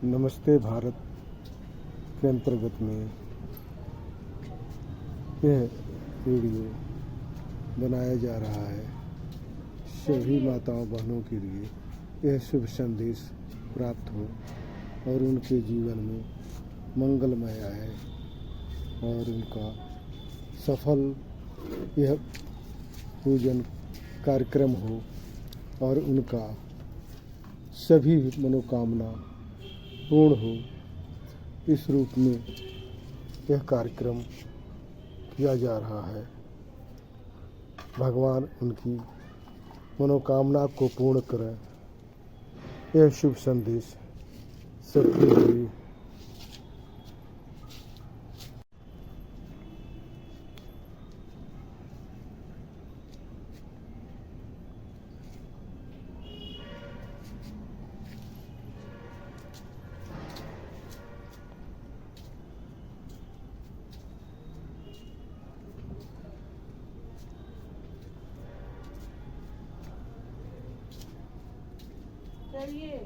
नमस्ते भारत के अंतर्गत में यह वीडियो बनाया जा रहा है। सभी माताओं बहनों के लिए यह शुभ संदेश प्राप्त हो और उनके जीवन में मंगलमय आए और उनका सफल यह पूजन कार्यक्रम हो और उनका सभी मनोकामना पूर्ण हो। इस रूप में यह कार्यक्रम किया जा रहा है। भगवान उनकी मनोकामना को पूर्ण करें। यह शुभ संदेश सबके लिए। चलिए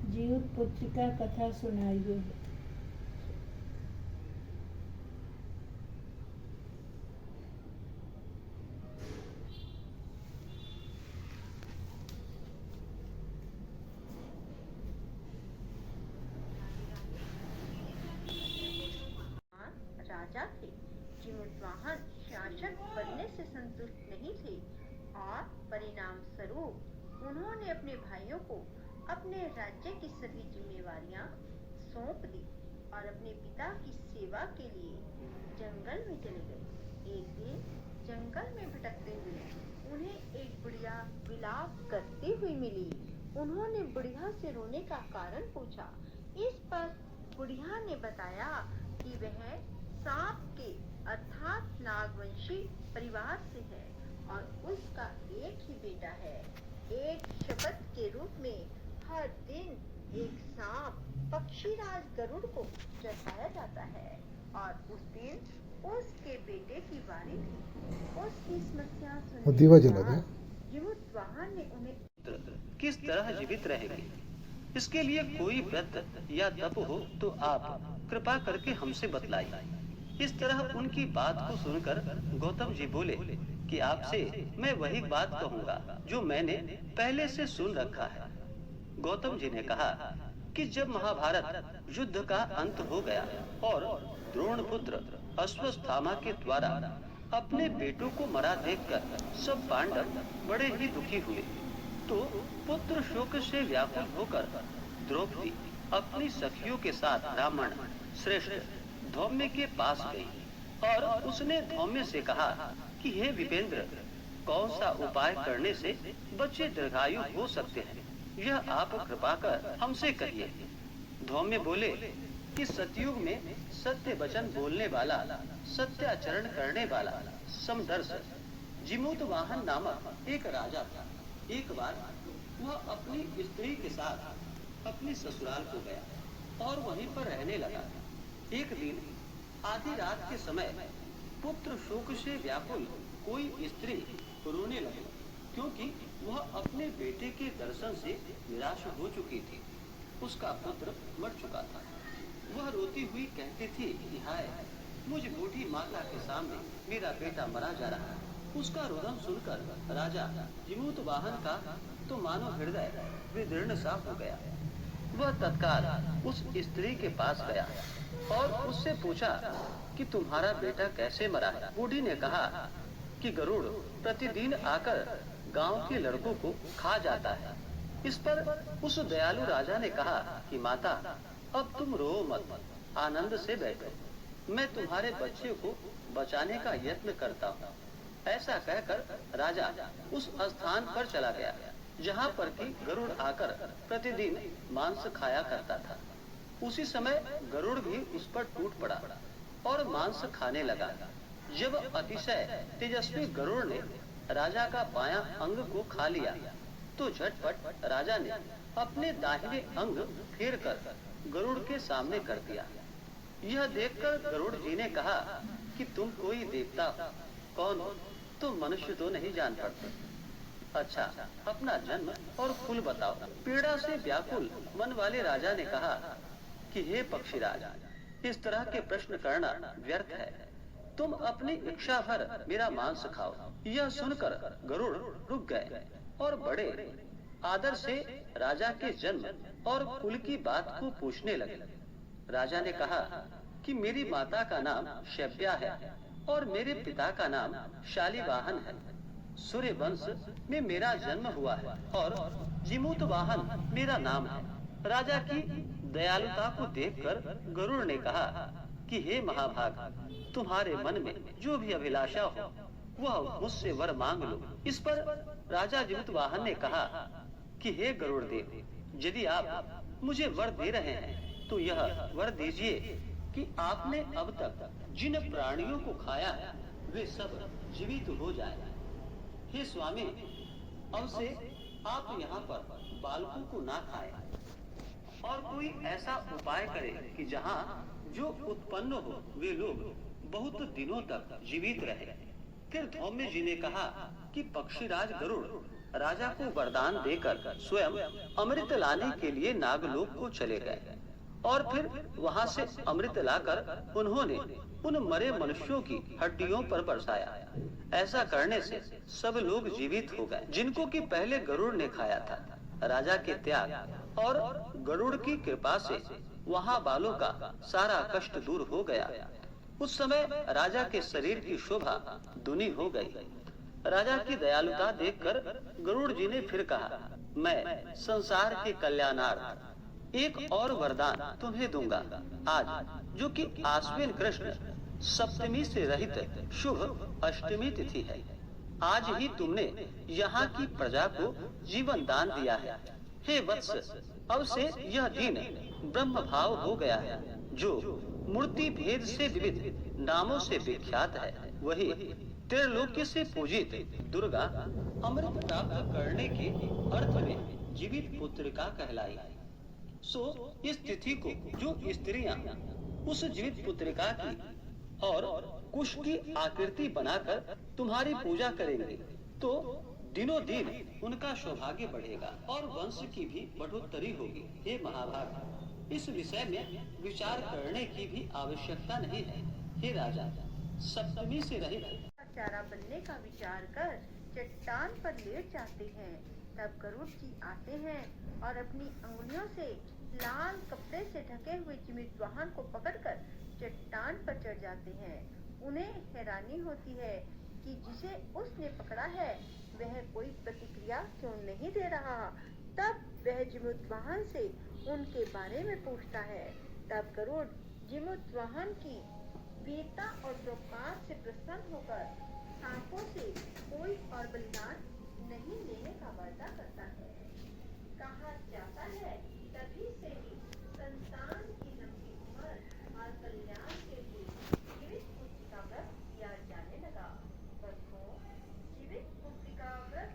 जीव पुत्रिका कथा सुनाइए। राजा थे। जीवत्वाहन शासक बनने से संतुष्ट नहीं थे और परिणाम स्वरूप उन्होंने अपने भाइयों को अपने राज्य की सभी जिम्मेवारियां सौंप दी और अपने पिता की सेवा के लिए जंगल में चले गए। एक दिन जंगल में भटकते हुए उन्हें एक बुढ़िया विलाप करती हुई मिली। उन्होंने बुढ़िया से रोने का कारण पूछा। इस पर बुढ़िया ने बताया कि वह सांप के अर्थात नागवंशी परिवार से है और उसका एक ही बेटा है। एक शपथ के रूप में हर दिन एक सांप पक्षीराज गरुड़ को चढ़ाया जाता है और उस दिन उसके बेटे की बारी थी। उसकी समस्या सुनने के बाद जीवत्वाहन ने उन्हें किस तरह जीवित रहेंगे, इसके लिए कोई व्रत या तप हो तो आप कृपा करके हमसे बतलाइए। इस तरह उनकी बात को सुनकर गौतम जी बोले कि आपसे मैं वही बात कहूँगा जो मैंने पहले से सुन रखा है। गौतम जी ने कहा कि जब महाभारत युद्ध का अंत हो गया और द्रोण पुत्र अश्वत्थामा के द्वारा अपने बेटों को मरा देखकर सब पांडव बड़े ही दुखी हुए, तो पुत्र शोक से व्याकुल होकर द्रौपदी अपनी सखियों के साथ ब्राह्मण श्रेष्ठ धौम्य के पास गई और उसने धौम्य से कहा कि हे विपेंद्र, कौन सा उपाय करने से बच्चे दीर्घायु हो सकते हैं, यह आप कृपा कर हमसे कहिए। धौम्य बोले कि सतयुग में सत्य वचन बोलने वाला, सत्याचरण करने वाला समदर्श जिमूत वाहन नामक एक राजा था। एक बार वह अपनी स्त्री के साथ अपने ससुराल को गया और वहीं पर रहने लगा। एक दिन आधी रात के समय पुत्र शोक से व्याकुल कोई स्त्री रोने लगी, क्योंकि वह अपने बेटे के दर्शन से निराश हो चुकी थी। उसका पुत्र मर चुका था। वह रोती हुई कहती थी कि हाय, मुझ बूढ़ी माता के सामने मेरा बेटा मरा जा रहा है। उसका रोदन सुनकर राजा जिमूत वाहन का तो मानो हृदय विदीर्ण सा हो गया। वह तत्काल उस स्त्री के पास गया और उससे पूछा कि तुम्हारा बेटा कैसे मरा है। बूढ़ी ने कहा कि गरुड़ प्रतिदिन आकर गांव के लड़कों को खा जाता है। इस पर उस दयालु राजा ने कहा कि माता, अब तुम रो मत, आनंद से बैठो, मैं तुम्हारे बच्चे को बचाने का यत्न करता हूँ। ऐसा कहकर राजा उस स्थान पर चला गया जहाँ पर कि गरुड़ आकर प्रतिदिन मांस खाया करता था। उसी समय गरुड़ भी उस पर टूट पड़ा और मांस खाने लगा। जब अतिशय तेजस्वी गरुड़ ने राजा का बायां अंग को खा लिया तो झटपट राजा ने अपने दाहिने अंग फेर कर गरुड़ के सामने कर दिया। यह देखकर गरुड़ जी ने कहा कि तुम कोई देवता हो, कौन हो? तुम मनुष्य तो नहीं जान पड़ते। अच्छा, अपना जन्म और कुल बताओ। पीड़ा से व्याकुल मन वाले राजा ने कहा कि हे पक्षीराज, इस तरह के प्रश्न करना व्यर्थ है। तुम अपनी इच्छा भर मेरा मांस खाओ। यह सुनकर गरुड़ रुक गए और बड़े आदर से राजा के जन्म और कुल की बात को पूछने लगे। राजा ने कहा कि मेरी माता का नाम शैब्या है और मेरे पिता का नाम शालिवाहन है। सूर्य वंश में मेरा जन्म हुआ है और जिमूत वाहन मेरा नाम है। राजा की दयालुता को देखकर गरुड़ ने कहा कि हे महाभाग, तुम्हारे मन में जो भी अभिलाषा हो वह मुझसे वर मांग लो। इस पर राजा जिमूत वाहन ने कहा कि हे गरुड़ देव, यदि आप मुझे वर दे रहे हैं तो यह वर दीजिए कि आपने अब तक जिन प्राणियों को खाया है वे सब जीवित हो जाए। हे स्वामी, अब से आप यहाँ पर बालकों को ना खाएं और कोई ऐसा उपाय करें कि जहाँ जो उत्पन्न हो वे लोग बहुत दिनों तक जीवित रहे। फिर धौम्य जी ने कहा कि पक्षीराज गरुड़ राजा को वरदान देकर स्वयं अमृत लाने के लिए नागलोक को चले गए और फिर वहां से अमृत लाकर उन्होंने उन मरे मनुष्यों की हड्डियों पर बरसाया। ऐसा करने से सब लोग जीवित हो गए जिनको कि पहले गरुड़ ने खाया था। राजा के त्याग और गरुड़ की कृपा से वहाँ बालों का सारा कष्ट दूर हो गया। उस समय राजा के शरीर की शोभा दुनी हो गई। राजा की दयालुता देखकर गरुड़ जी ने फिर कहा, मैं संसार के कल्याणार्थ एक और वरदान तुम्हें दूंगा। आज जो कि आश्विन कृष्ण सप्तमी से रहित शुभ अष्टमी तिथि है, आज ही तुमने यहाँ की प्रजा को जीवन दान दिया है। हे वत्स, अब से यह दिन ब्रह्म भाव हो गया है, जो मूर्ति भेद से विविध नामों से विख्यात है। वही त्रिलोकी से पूजित दुर्गा अमृत प्राप्त करने के अर्थ में जीवित पुत्रिका कहलाई। सो इस तिथि को जो स्त्रियां उस जीवित पुत्रिका की और कुश की आकृति बनाकर तुम्हारी पूजा करेंगे तो दिनों दिन उनका सौभाग्य बढ़ेगा और वंश की भी बढ़ोतरी होगी। हे महाभाग, इस विषय में विचार करने की भी आवश्यकता नहीं है। हे राजा, सप्तमी से रहित चारा बनने का विचार कर चट्टान पर लेट जाते हैं। तब गरुड़ जी आते हैं और अपनी अंगुलियों से लाल कपड़े से ढके हुए जिमित वाहन को पकड़कर चट्टान पर चढ़ जाते हैं। उन्हें हैरानी होती है कि जिसे उसने पकड़ा है वह कोई प्रतिक्रिया क्यों नहीं दे रहा। तब वह जिमुत वाहन से उनके बारे में पूछता है। तब गरुड़ जिमुत वाहन की वीरता और प्रौकार से प्रसन्न होकर सांपों से कोई और बलिदान नहीं लेने का वादा करता है। कहा जाता है तभी से ही संतान की लंबी उम्र और कल्याण के लिए जीवित पुत्रिका व्रत किया जाने लगा। बच्चों, जीवित पुत्रिका व्रत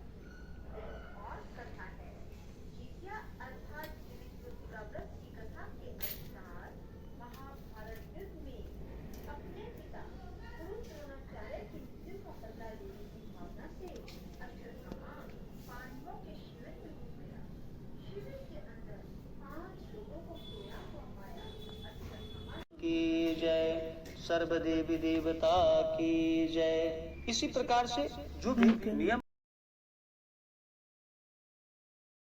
एक और कथा है। जितिया अर्थात जीवित पुत्रिका व्रत की कथा के अनुसार महाभारत युद्ध में अपने पिता गुरु द्रोणाचार्य की मृत्यु का बदला लेने की भावना से अश्वत्थामा पांडवों के शिविर में घुस गया। शिविर के अंदर 5 लोगों को सोया हुआ पाया। अश्वत्थामा की जय, सर्वदेवी देवता की जय। इसी प्रकार से जो भी नियम